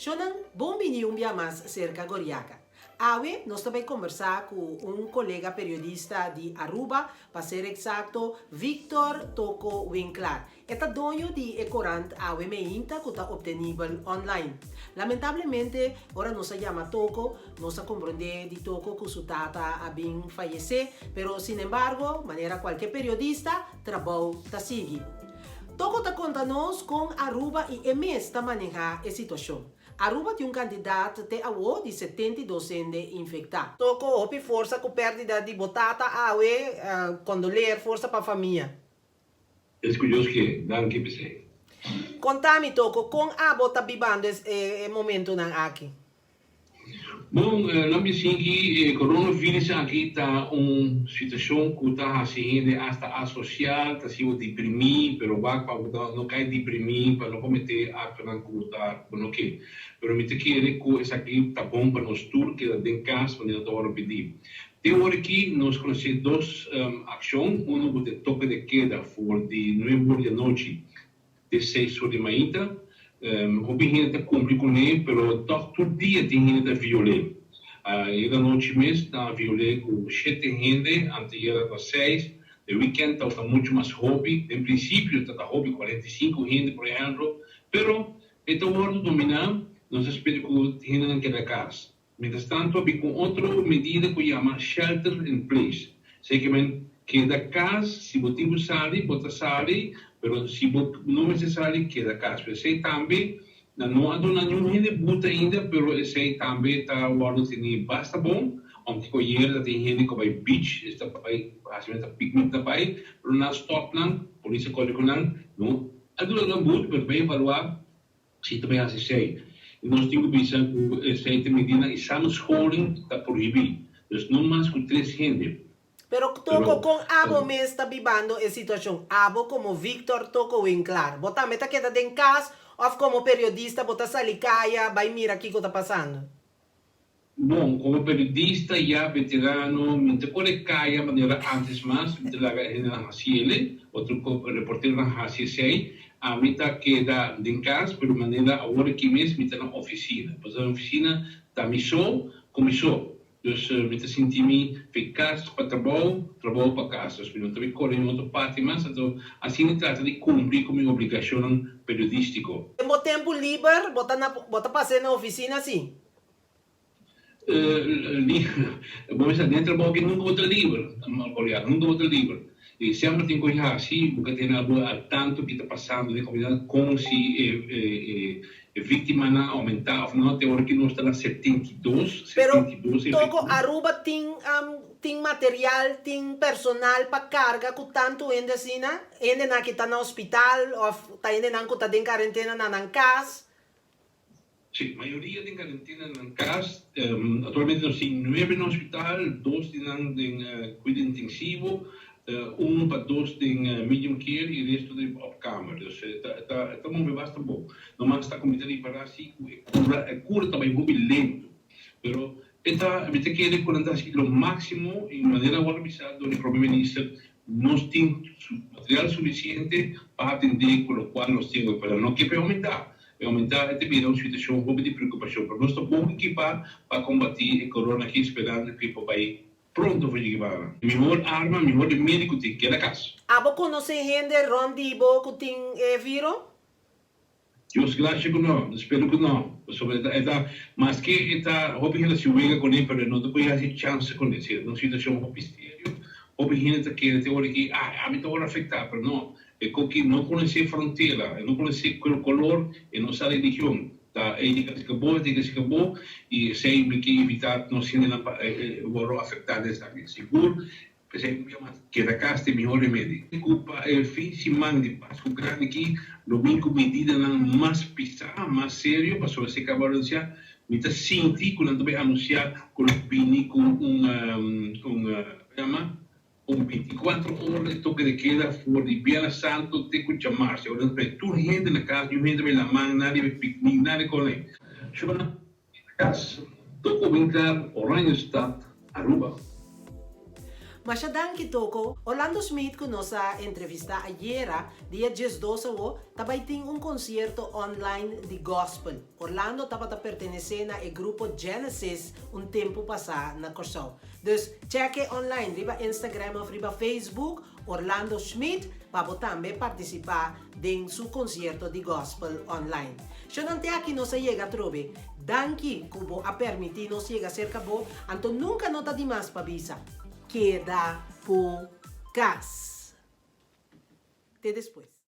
Shonan, bom um dia mais cerca Goriaca. Awe, nós também conversar com um colega periodista de Aruba, para ser exato, Victor Toko Winklar. Eta dono de Ecorant Awe Meinta que está obtenível online. Lamentavelmente, ora não se chama Toko, não se compreende de Toko que sua tata a bem falecer, pero sin embargo, maneira qualquer periodista, trabalho ta sigue. Toko está contando-nos com Aruba e EMES está manejar a situação. Aruba tem candidato até a de 72 infectados. Toko houve força com perda de botata, quando ler força para a família. É curioso que dá que pensei. Conta-me, Toko, com a bota bibando esse momento aqui. Bom, não me que coronavírus aqui está uma situação que está assim, hasta associada, está assim, deprimir, pero vai para não cair deprimir, para não cometer ato não curtar, não que. Pero me te quer que isso aqui está bom para nós todos que dentro de casa, para não hora pedir. Tem hora que nós conhecemos duas ações, uma de toque de queda, for de 9 horas da noite, de 6 horas da manhã. Houve gente que cumpre com ele, mas todo dia tem gente que viola. Ela noite mesmo está viola com 7 gente, antes era das 6. De weekend está muito mais hobby. Em princípio está hobby 45 gente, por exemplo. Mas esta hora dominar, nós esperamos que gente não quede casa. Mientras tanto, há com outra medida que chama shelter in place. Sei que da casa, se você não sabe, você sabe. Pero se não é necessário que da casa, esse também não há nenhum gente buta ainda, pero esse também está o ano tem basta bom, onde conhecer tem gente que vai beach, está vai fazendo piquenique também, pero na stop não, polícia colocou não adula não buta, pero bem avaliar se também assim sei. Nós temos que pensar que essa medida e schooling está proibido, então não mais com 3 gente. Pero Toko com abo mesmo está vivendo a situação. Abo como Victor Toko Winklar. Bota meta queda em casa, ou como periodista, bota salicaia, vai mirar aqui o que está passando. Bom, como periodista já veterano, me decorei caia maneira antes mais, me na HCL, outro reporteiro na HCC, a mim está queda em casa, por maneira agora que mesmo me está na oficina. Pois a oficina está começou. Então, me senti eficaz para trabalho para casa. Eu não também corro em outra parte, mas assim trata de cumprir com minha obrigação periodística. Tem tempo livre, bota passar na oficina assim? Vamos dizer, dentro do trabalho que nunca vou estar livre, nunca vou estar livre. E sempre tem coisa assim, porque tem algo tanto que está passando de comunidade, como se vítima não aumentar, ou não, tem hora que nós estamos 72. Pero, Toko, Aruba tem material, tem personal para carga, com tanto ainda assim, ainda não que está no hospital, ou ainda não que está em quarentena na casa. Sim, a maioria tem quarentena na casa. Atualmente nós temos 9 no hospital, 2 em cuidado intensivo, para 2 em medium care e o resto de off-camera. Estamos bem bastante bom. Não mais está cometendo para assim, a cura também muito lento. Mas me tem que recordar que o máximo, em maneira organizada, o primeiro-ministro, nós temos material suficiente para atender com o qual nós temos, para não que aumentar. Aumentar é devido a uma situação de preocupação. Mas nós estamos bem equipados para combater o corona aqui, esperando que o país pronto para llegar. Melhor arma, melhor médico tem que ir a casa. Abo conhece gente rondibo que tem vírus? Eu acho que não, espero que não. Mas que está, houve gente se uega com ele, mas não tem a chance com ele. Não situação um mistério. Houve gente que tem hora que a mim está afetar, mas não. É que não conhece fronteira, não conhece o color e não sabe religião. Tá, diga se acabou e sempre que evitar não se vão afetar dessa seguro, por exemplo, que da casa tem melhor remédio. Culpa é fim de semana de Páscoa grande aqui, domingo medida não mais pisar, mais sério, para só se acabar de anunciar, me está sentindo quando vai anunciar com o Pini com um 24 horas de toque de queda fora de Viernes Santo, tem que chamar-se. Agora, tu gente na casa, tu gente vai na mão, nada vai piquenique, nada com ele. Chama na casa, Toko Winklar, Oranjestad, Aruba. Mas danke toko, Orlando Smith con nossa entrevista ayer, dia 12 o, tabay ting un concierto online de gospel. Orlando tapata pertenece na e grupo Genesis un tempo pasa na Corsao. Dus check online, riba Instagram of riba Facebook, Orlando Smith, para também participar de su concierto de gospel online. Se não tem aqui nos chega a trove, danke kubo a permitir nos chega cerca bo, anto nunca nota demais para visa. Queda por cas. Até depois.